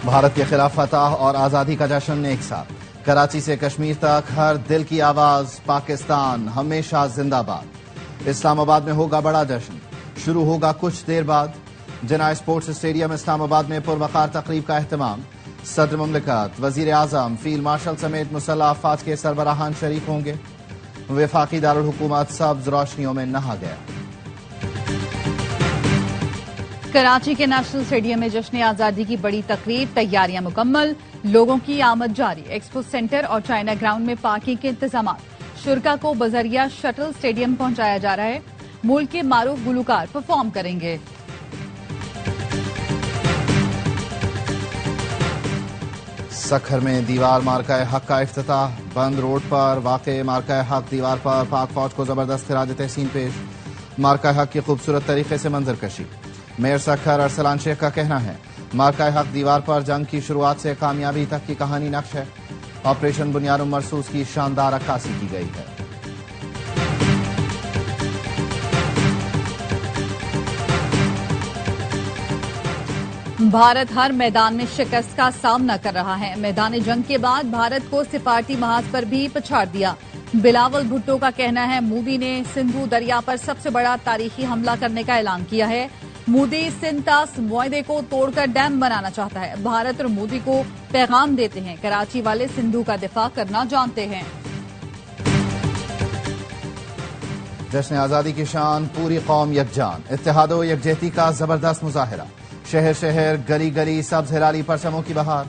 بھارت کے خلاف فتح اور آزادی کا جشن ایک ساتھ، کراچی سے کشمیر تک ہر دل کی آواز، پاکستان ہمیشہ زندہ باد۔ اسلام آباد میں ہوگا بڑا جشن، شروع ہوگا کچھ دیر بعد۔ جناح اسپورٹس اسٹیڈیم اسلام آباد میں پروقار تقریب کا اہتمام۔ صدر مملکت، وزیر اعظم، فیلڈ مارشل سمیت مسلح افواج کے سربراہان شریک ہوں گے۔ وفاقی دارالحکومت سبز روشنیوں میں نہا گیا۔ کراچی کے نیشنل اسٹیڈیم میں جشن آزادی کی بڑی تقریب، تیاریاں مکمل، لوگوں کی آمد جاری۔ ایکسپو سینٹر اور چائنا گراؤنڈ میں پارکنگ کے انتظامات۔ شرکاء کو بذریعہ شٹل اسٹیڈیم پہنچایا جا رہا ہے۔ ملک کے معروف گلوکار پرفارم کریں گے۔ سکھر میں دیوار مارکہ حق کا افتتاح۔ بند روڈ پر واقع مارکہ حق دیوار پر پاک فوج کو زبردست خراج تحسین پیش۔ مارکہ حق کی خوبصورت طریقے سے منظر کشی۔ میئر سکھر ارسلان شیخ کا کہنا ہے، مارکہ حق دیوار پر جنگ کی شروعات سے کامیابی تک کی کہانی نقش ہے۔ آپریشن بنیاد مرصوص کی شاندار عکاسی کی گئی ہے۔ بھارت ہر میدان میں شکست کا سامنا کر رہا ہے۔ میدان جنگ کے بعد بھارت کو سفارتی محاذ پر بھی پچھاڑ دیا۔ بلاول بھٹو کا کہنا ہے، مودی نے سندھو دریا پر سب سے بڑا تاریخی حملہ کرنے کا اعلان کیا ہے۔ مودی سندھ طاس معاہدے کو توڑ کر ڈیم بنانا چاہتا ہے۔ بھارت اور مودی کو پیغام دیتے ہیں، کراچی والے سندھو کا دفاع کرنا جانتے ہیں۔ جشن آزادی کی شان، پوری قوم یکجان، اتحاد و یکجہتی کا زبردست مظاہرہ۔ شہر شہر گلی گلی سبز ہلالی پرچموں کی بہار۔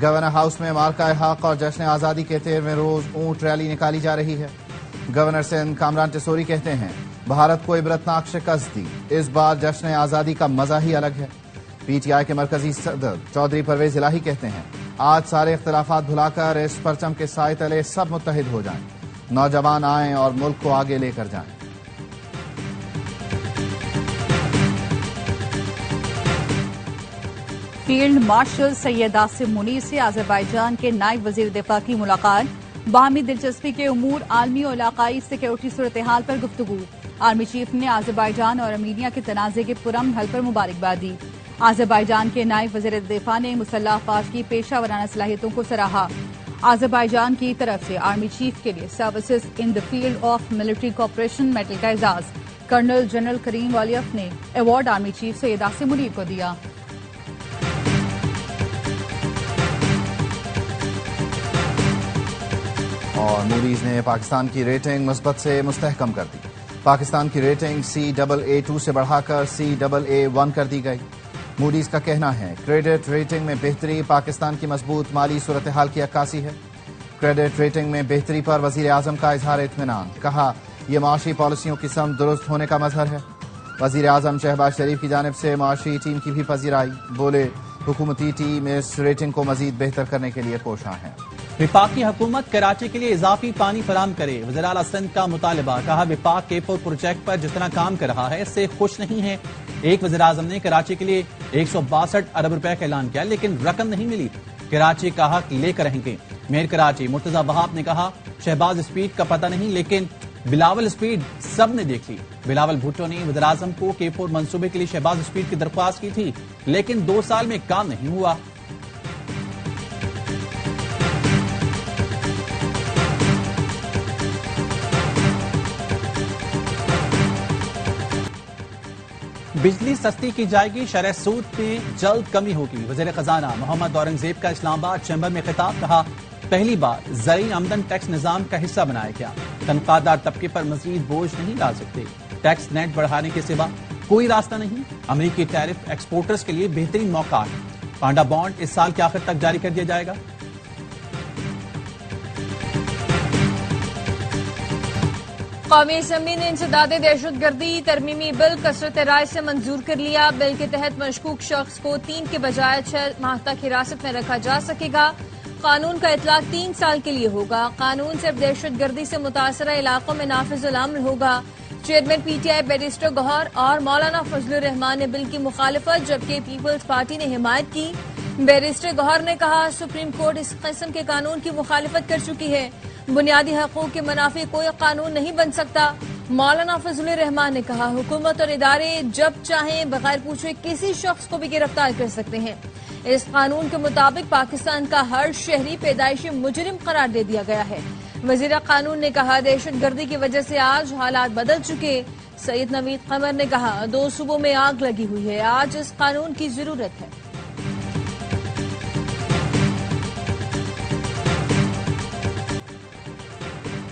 گورنر ہاؤس میں مارکہ حق اور جشن آزادی کے 13ویں روز اونٹ ریلی نکالی جا رہی ہے۔ گورنر سندھ کامران ٹسوری کہتے ہیں، بھارت کو عبرتناک شکست دی، اس بار جشن آزادی کا مزہ ہی الگ ہے۔ پی ٹی آئی کے مرکزی صدر چودھری پرویز الہی کہتے ہیں، آج سارے اختلافات بھلا کر اس پرچم کے سائے تلے سب متحد ہو جائیں، نوجوان آئیں اور ملک کو آگے لے کر جائیں۔ فیلڈ مارشل سید آصم منیر سے آذربائیجان کے نائب وزیر دفاع کی ملاقات۔ باہمی دلچسپی کے امور، عالمی اور علاقائی سیکورٹی صورتحال پر گفتگو۔ آرمی چیف نے آذربائیجان اور ارمینیا کے تنازع کے پرامن حل پر مبارکباد دی۔ آذربائیجان کے نائب وزیر دفاع نے مسلح افواج کی پیشہ ورانہ صلاحیتوں کو سراہا۔ آذربائیجان کی طرف سے آرمی چیف کے لیے services in the field of military cooperation medal کا اعزاز۔ کرنل جنرل کریم والیف نے award army chief Syed Asim Munir کو دیا۔ اور موڈیز نے پاکستان کی ریٹنگ مثبت سے مستحکم کر دی۔ پاکستان کی ریٹنگ CAA2 سے بڑھا کر CAA1 کر دی گئی۔ موڈیز کا کہنا ہے، کریڈٹ ریٹنگ میں بہتری پاکستان کی مضبوط مالی صورتحال کی عکاسی ہے۔ کریڈٹ ریٹنگ میں بہتری پر وزیر اعظم کا اظہار اطمینان، کہا یہ معاشی پالیسیوں کی سمت درست ہونے کا مظہر ہے۔ وزیر اعظم شہباز شریف کی جانب سے معاشی ٹیم کی بھی پذیرائی، بولے حکومتی ٹیم اس ریٹنگ کو مزید بہتر کرنے کے لیے کوشاں ہے۔ وفاقی حکومت کراچی کے لیے اضافی پانی فراہم کرے، وزیر اعلیٰ سندھ کا مطالبہ، کہا وفاق کے پروجیکٹ پر جتنا کام کر رہا ہے اس سے خوش نہیں ہے۔ ایک وزیر اعظم نے کراچی کے لیے 162 ارب روپے کا اعلان کیا، لیکن رقم نہیں ملی۔ کراچی کا حق لے کر رہیں گے۔ میئر کراچی مرتضی وہاب نے کہا، شہباز اسپیڈ کا پتہ نہیں لیکن بلاول اسپیڈ سب نے دیکھ لی۔ بلاول بھٹو نے وزیر اعظم کو K4 منصوبے کے لیے شہباز اسپیڈ کی درخواست کی تھی، لیکن 2 سال میں کام نہیں ہوا۔ بجلی سستی کی جائے گی، شرح سود میں جلد کمی ہوگی۔ وزیر خزانہ محمد اورنگزیب کا اسلام آباد چیمبر میں خطاب، کہا پہلی بار زرعی آمدن ٹیکس نظام کا حصہ بنایا گیا۔ تنخواہ دار طبقے پر مزید بوجھ نہیں ڈال سکتے۔ ٹیکس نیٹ بڑھانے کے سوا کوئی راستہ نہیں۔ امریکی ٹیرف ایکسپورٹرز کے لیے بہترین موقع ہے۔ پانڈا بانڈ اس سال کے آخر تک جاری کر دیا جائے گا۔ قومی اسمبلی نے انسداد دہشت گردی ترمیمی بل کثرت رائے سے منظور کر لیا۔ بل کے تحت مشکوک شخص کو 3 کے بجائے 6 ماہ تک حراست میں رکھا جا سکے گا۔ قانون کا اطلاق 3 سال کے لیے ہوگا۔ قانون صرف دہشت گردی سے متاثرہ علاقوں میں نافذ العمل ہوگا۔ چیئرمین PTI بیرسٹر گوہر اور مولانا فضل الرحمان نے بل کی مخالفت جبکہ پیپلز پارٹی نے حمایت کی۔ بیرسٹر گوہر نے کہا، سپریم کورٹ اس قسم کے قانون کی مخالفت کر چکی ہے۔ بنیادی حقوق کے منافی کوئی قانون نہیں بن سکتا۔ مولانا فضل الرحمان نے کہا حکومت اور ادارے جب چاہیں بغیر پوچھے کسی شخص کو بھی گرفتار کر سکتے ہیں. اس قانون کے مطابق پاکستان کا ہر شہری پیدائشی مجرم قرار دے دیا گیا ہے. وزیر قانون نے کہا دہشت گردی کی وجہ سے آج حالات بدل چکے. سید نوید قمر نے کہا 2 صوبوں میں آگ لگی ہوئی ہے, آج اس قانون کی ضرورت ہے.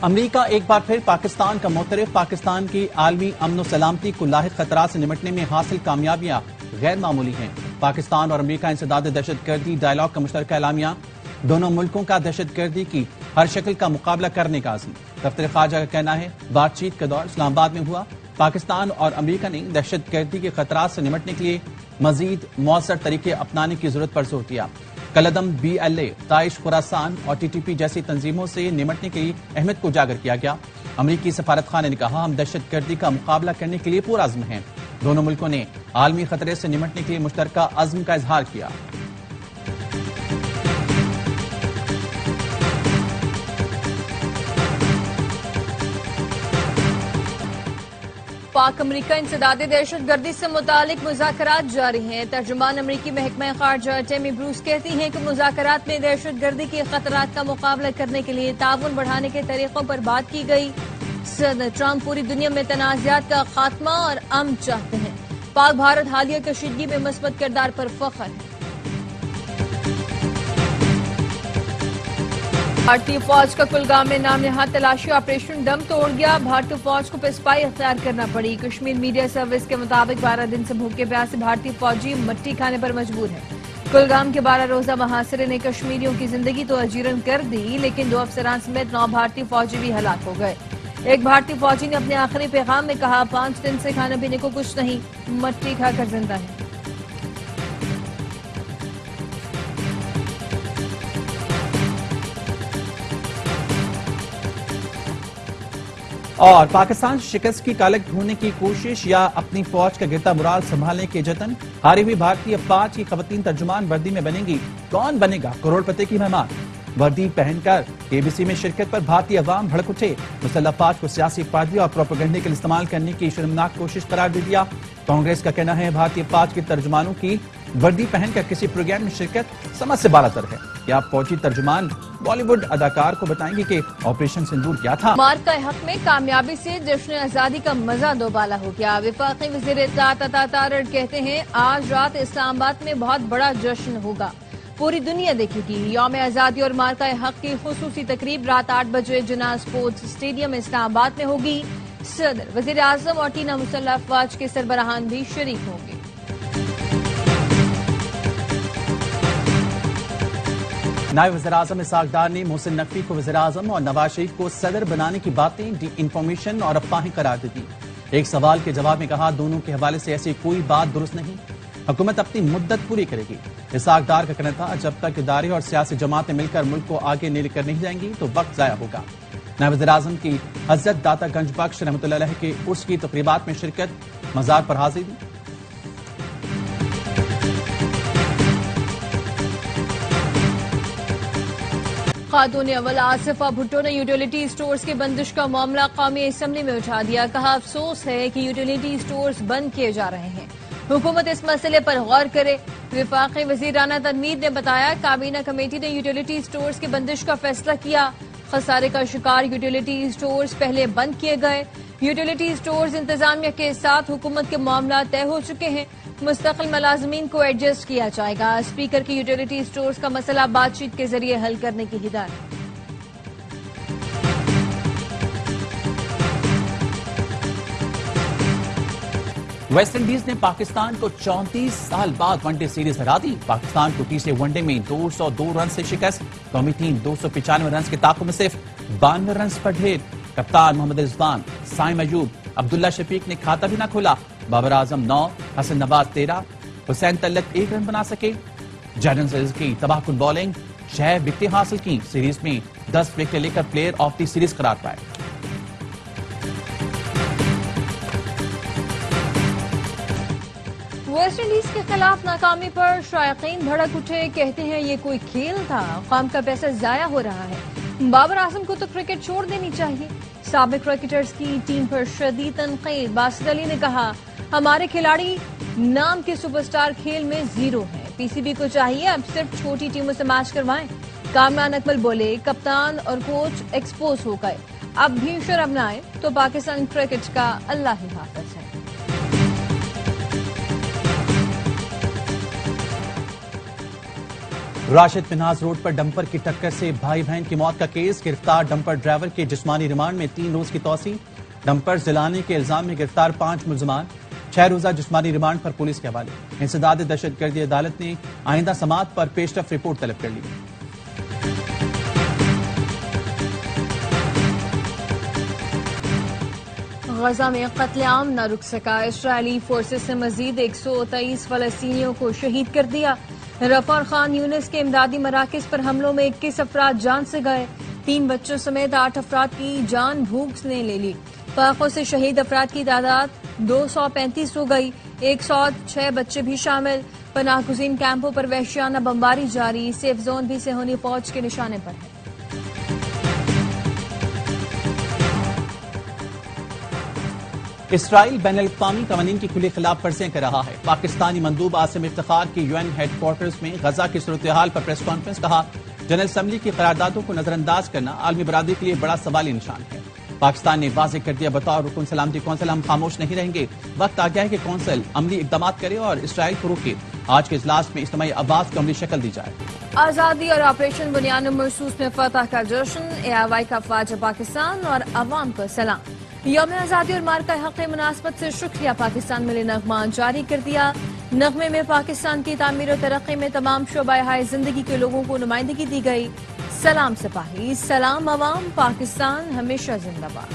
امریکہ ایک بار پھر پاکستان کا معترف. پاکستان کی عالمی امن و سلامتی کو لاحق خطرات سے نمٹنے میں حاصل کامیابیاں غیر معمولی ہیں. پاکستان اور امریکہ انسداد دہشت گردی ڈائیلاگ کا مشترکہ اعلامیہ. دونوں ملکوں کا دہشت گردی کی ہر شکل کا مقابلہ کرنے کا عزم. دفتر خارجہ کا کہنا ہے بات چیت کا دور اسلام آباد میں ہوا. پاکستان اور امریکہ نے دہشت گردی کے خطرات سے نمٹنے کے لیے مزید مؤثر طریقے اپنانے کی ضرورت پر زور دیا. کلعدم BLA, داعش, خراسان اور TTP جیسی تنظیموں سے نمٹنے کی اہمیت کو اجاگر کیا گیا. امریکی سفارت خانے نے کہا ہم دہشت گردی کا مقابلہ کرنے کے لیے پرعزم ہیں. دونوں ملکوں نے عالمی خطرے سے نمٹنے کے لیے مشترکہ عزم کا اظہار کیا. پاک امریکہ انسداد دہشت گردی سے متعلق مذاکرات جاری ہیں. ترجمان امریکی محکمہ خارجہ ٹیمی بروس کہتی ہیں کہ مذاکرات میں دہشت گردی کے خطرات کا مقابلہ کرنے کے لیے تعاون بڑھانے کے طریقوں پر بات کی گئی. صدر ٹرمپ پوری دنیا میں تنازعات کا خاتمہ اور امن چاہتے ہیں. پاک بھارت حالیہ کشیدگی میں مثبت کردار پر فخر ہے. بھارتی فوج کا کلگام میں نام نہاد تلاشی آپریشن دم توڑ گیا. بھارتی فوج کو پسپائی اختیار کرنا پڑی. کشمیر میڈیا سروس کے مطابق 12 دن سے بھوکے پیاسے بھارتی فوجی مٹی کھانے پر مجبور ہیں. کلگام کے 12 روزہ محاصرے نے کشمیریوں کی زندگی تو اجیرن کر دی, لیکن 2 افسران سمیت 9 بھارتی فوجی بھی ہلاک ہو گئے. ایک بھارتی فوجی نے اپنے آخری پیغام میں کہا 5 دن سے کھانے پینے کو کچھ نہیں, مٹی کھا کر زندہ ہے. اور پاکستان شکست کی کالک ڈھونڈنے کی کوشش یا اپنی فوج کا گرتا مرال سنبھالنے کے جتن. ہاری ہوئی بھارتی افواج کی خواتین ترجمان وردی میں بنیں گی. کون بنے گا کروڑ پتی کی مہمان؟ وردی پہن کر KBC میں شرکت پر بھارتی عوام بھڑک اٹھے. مسلح افواج کو سیاسی فائدے اور پروپیگنڈے کے لیے استعمال کرنے کی شرمناک کوشش قرار دے دیا. کانگریس کا کہنا ہے بھارتی افواج کے ترجمانوں کی وردی پہن کر کسی پروگرام میں شرکت سمجھ سے بالا تر ہے. کیا فوجی ترجمان بالی ووڈ اداکار کو بتائیں گے کہ آپریشن سندور کیا تھا؟ مارکہ حق میں کامیابی سے جشن آزادی کا مزہ دوبالا ہو گیا. وفاقی وزیر اطلاعات عطا تارڑ کہتے ہیں آج رات اسلام آباد میں بہت بڑا جشن ہوگا, پوری دنیا دیکھے گی. یوم آزادی اور مارکہ حق کی خصوصی تقریب رات 8 بجے جناح اسپورٹس اسٹیڈیم اسلام آباد میں ہوگی. صدر, وزیر اعظم اور 3 مسلح افواج کے سربراہان بھی شریک ہوں گے. نائب وزیر اعظم اسحاق ڈار نے محسن نقوی کو وزیر اعظم اور نواز شریف کو صدر بنانے کی باتیں ڈی انفارمیشن اور افواہیں قرار دے دی. ایک سوال کے جواب میں کہا دونوں کے حوالے سے ایسی کوئی بات درست نہیں, حکومت اپنی مدت پوری کرے گی. اسحاق ڈار کا کہنا تھا جب تک ادارے اور سیاسی جماعتیں مل کر ملک کو آگے نہیں لے کر نہیں جائیں گی تو وقت ضائع ہوگا. نائب وزیر اعظم کی حضرت داتا گنج بخش رحمۃ اللہ علیہ کے عرس کی تقریبات میں شرکت, مزار پر حاضری دی. خاتون اول آصفہ بھٹو نے یوٹیلیٹی اسٹورز کے بندش کا معاملہ قومی اسمبلی میں اٹھا دیا. کہا افسوس ہے کہ یوٹیلیٹی اسٹورز بند کیے جا رہے ہیں, حکومت اس مسئلے پر غور کرے. وفاقی وزیر رانا تنویر نے بتایا کابینہ کمیٹی نے یوٹیلیٹی اسٹورز کی بندش کا فیصلہ کیا. خسارے کا شکار یوٹیلیٹی اسٹورز پہلے بند کیے گئے. یوٹیلیٹی اسٹورز انتظامیہ کے ساتھ حکومت کے معاملات طے ہو چکے ہیں, مستقل ملازمین کو ایڈجسٹ کیا جائے گا. اسپیکر کی یوٹیلیٹی اسٹورز کا مسئلہ بات چیت کے ذریعے حل کرنے کی ہدایت. ویسٹ انڈیز نے پاکستان کو 34 سال بعد ون ڈے سیریز ہرا دی. پاکستان کو تیسرے ون ڈے میں 202 رن سے شکست. قومی ٹیم 295 رنز کے تعاقب میں صرف 92 رنز پر ڈھیر. کپتان محمد رضوان, سائم ایوب, عبداللہ شفیق نے کھاتا بھی نہ کھولا. بابر اعظم 9, حسن نواز 13, حسین طلعت 1 رن بنا سکے. جیڈن سیریز کی تباہ کن بالنگ, 6 وکٹیں حاصل کی. سیریز میں 10 وکٹیں لے کر پلیئر آف دی سیریز قرار پائے. ویسٹ انڈیز کے خلاف ناکامی پر شائقین بھڑک اٹھے. کہتے ہیں یہ کوئی کھیل تھا, قوم کا پیسہ ضائع ہو رہا ہے. بابر اعظم کو تو کرکٹ چھوڑ دینی چاہیے. سابق کرکٹرز کی ٹیم پر شدید تنقید. باسط علی نے کہا ہمارے کھلاڑی نام کے سپر سٹار کھیل میں زیرو ہیں. پی سی بی کو چاہیے اب صرف چھوٹی ٹیموں سے میچ کروائیں. کامران اکمل بولے کپتان اور کوچ ایکسپوز ہو گئے, اب بھی شرم نہ آئے تو پاکستان کرکٹ کا اللہ ہی حافظ ہے. راشد منہاز روڈ پر ڈمپر کی ٹکر سے بھائی بہن کی موت کا کیس. گرفتار ڈمپر ڈرائیور کے جسمانی ریمانڈ میں 3 روز کی توسیع. ڈمپر جلانے کے الزام میں گرفتار 5 ملزمان 6 روزہ جسمانی ریمانڈ پر پولیس کے حوالے. انسداد دہشت گردی عدالت نے آئندہ سماعت پر پیشرفت رپورٹ طلب کر لی. غزہ میں قتل عام نہ رک سکا. اسرائیلی فورسز نے مزید 123 فلسطینیوں کو شہید کر دیا. رفح اور خان یونس کے امدادی مراکز پر حملوں میں 21 افراد جان سے گئے. 3 بچوں سمیت 8 افراد کی جان بھوک نے لے لی. فاقوں سے شہید افراد کی تعداد 235 ہو گئی. 106 بچے بھی شامل. پناہ گزین کیمپوں پر وحشیانہ بمباری جاری. سیف زون بھی صہیونی فوج کے نشانے پر ہے. اسرائیل بین الاقوامی قوانین کی کھلی خلاف ورزیاں کر رہا ہے. پاکستانی مندوب عاصم افتخار کی UN ہیڈ کوارٹرز میں غزہ کی صورتحال پر پریس کانفرنس. کہا جنرل اسمبلی کی قراردادوں کو نظر انداز کرنا عالمی برادری کے لیے بڑا سوالی نشان ہے. پاکستان نے واضح کر دیا بطور رکن سلامتی کونسل ہم خاموش نہیں رہیں گے. وقت آ گیا ہے کہ کونسل عملی اقدامات کرے اور اسرائیل کو روکے. آج کے اجلاس میں اجتماعی آواز کو عملی شکل دی جائے. آزادی اور آپریشن بنیاد مرصوص میں فتح کا جشن. AIY کا افواج پاکستان اور عوام کو سلام. یوم آزادی اور مارکہ حق مناسبت سے شکریہ. پاکستان میں نغمہ جاری کر دیا. نغمے میں پاکستان کی تعمیر و ترقی میں تمام شعبہ ہائے زندگی کے لوگوں کو نمائندگی دی گئی. سلام سپاہی, سلام عوام, پاکستان ہمیشہ زندہ باد.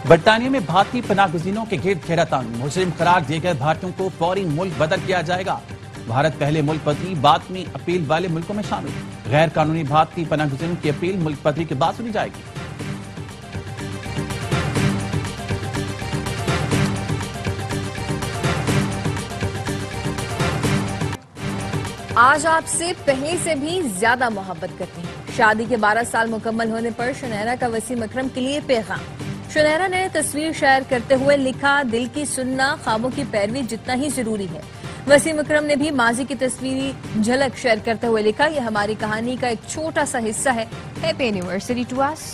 برطانیہ میں بھارتی پناہ گزینوں کے گرد گھیرا تنگ. مجرم قرار دیے گئے بھارتیوں کو فوری ملک بدر کیا جائے گا. بھارت پہلے ملک بدری بعد میں اپیل والے ملکوں میں شامل. غیر قانونی بھارتی پناہ گزینوں کی اپیل ملک بدری کے بعد سنی جائے گی. آج آپ سے پہلے سے بھی زیادہ محبت کرتی ہیں. شادی کے 12 سال مکمل ہونے پر شنیرا کا وسیم اکرم کے لیے پیغام. شنیرا نے تصویر شیئر کرتے ہوئے لکھا دل کی سننا خوابوں کی پیروی جتنا ہی ضروری ہے. وسیم اکرم نے بھی ماضی کی تصویری جھلک شیئر کرتے ہوئے لکھا یہ ہماری کہانی کا ایک چھوٹا سا حصہ ہے. Happy anniversary to us.